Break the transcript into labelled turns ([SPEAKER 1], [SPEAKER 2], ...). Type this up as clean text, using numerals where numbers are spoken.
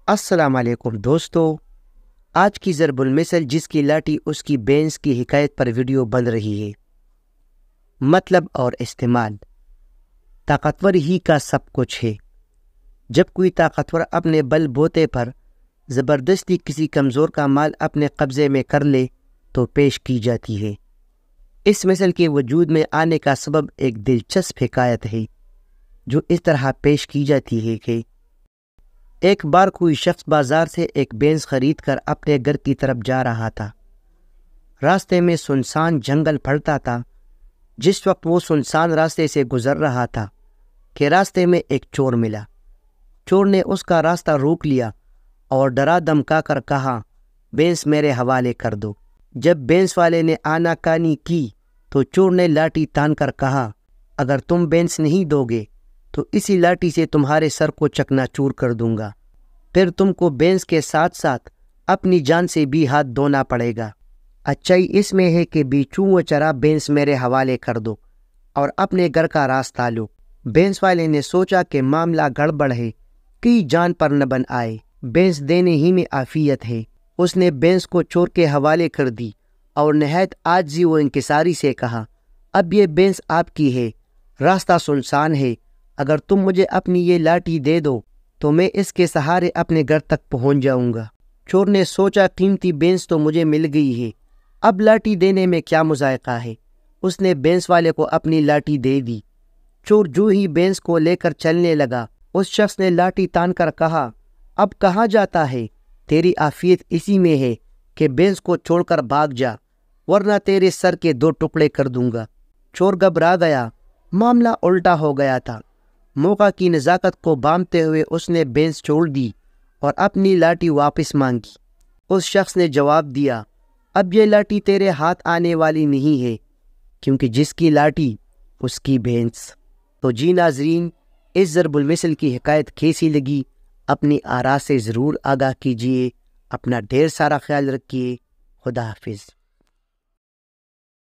[SPEAKER 1] السلام علیکم دوستو، آج کی ضرب المثل جس کی لاٹھی اس کی بینس کی حکایت پر ویڈیو بن رہی ہے۔ مطلب اور استعمال: طاقتور ہی کا سب کچھ ہے۔ جب کوئی طاقتور اپنے بل بوتے پر زبردستی کسی کمزور کا مال اپنے قبضے میں کر لے تو پیش کی جاتی ہے۔ اس مثل کے وجود میں آنے کا سبب ایک دلچسپ حکایت ہے جو اس طرح پیش کی جاتی ہے کہ ایک بار کوئی شخص بازار سے ایک بینس خرید کر اپنے گھر کی طرف جا رہا تھا۔ راستے میں سنسان جنگل پڑتا تھا۔ جس وقت وہ سنسان راستے سے گزر رہا تھا کہ راستے میں ایک چور ملا۔ چور نے اس کا راستہ روک لیا اور ڈرا دھمکا کر کہا، بینس میرے حوالے کر دو۔ جب بینس والے نے آناکانی کی تو چور نے لاٹھی تان کر کہا، اگر تم بینس نہیں دو گے تو اسی لاٹھی سے تمہارے سر کو چکنا چور کر دوں گا، پھر تم کو بینس کے ساتھ ساتھ اپنی جان سے بھی ہاتھ دھونا پڑے گا۔ اچائی اس میں ہے کہ بیچوں و چرا بینس میرے حوالے کر دو اور اپنے گھر کا راستہ لو۔ بینس والے نے سوچا کہ معاملہ گڑبڑ ہے، کہ جان پر نہ بن آئے، بینس دینے ہی میں عافیت ہے۔ اس نے بینس کو چور کے حوالے کر دی اور نہایت عاجزی و انکساری سے کہا، اب یہ بینس آپ کی ہے، راستہ سنسان ہے، اگر تم مجھے اپنی یہ لاٹھی دے دو تو میں اس کے سہارے اپنے گھر تک پہنچ جاؤں گا۔ چور نے سوچا، قیمتی بینس تو مجھے مل گئی ہے، اب لاٹھی دینے میں کیا مذائقہ ہے۔ اس نے بینس والے کو اپنی لاٹھی دے دی۔ چور جو ہی بینس کو لے کر چلنے لگا، اس شخص نے لاٹھی تان کر کہا، اب کہاں جاتا ہے؟ تیری عافیت اسی میں ہے کہ بینس کو چھوڑ کر بھاگ جا، ورنہ تیرے سر کے 2 ٹکڑے کر دوں گا۔ چور گھبرا گیا، معاملہ الٹا ہو گیا تھا۔ موقع کی نزاکت کو بامتے ہوئے اس نے بینس چھوڑ دی اور اپنی لاٹھی واپس مانگی۔ اس شخص نے جواب دیا، اب یہ لاٹھی تیرے ہاتھ آنے والی نہیں ہے، کیونکہ جس کی لاٹھی اس کی بینس۔ تو جی ناظرین، اس ضرب المثل کی حکایت کیسی لگی؟ اپنی آراء سے ضرور آگاہ کیجیے۔ اپنا ڈھیر سارا خیال رکھیے۔ خدا حافظ۔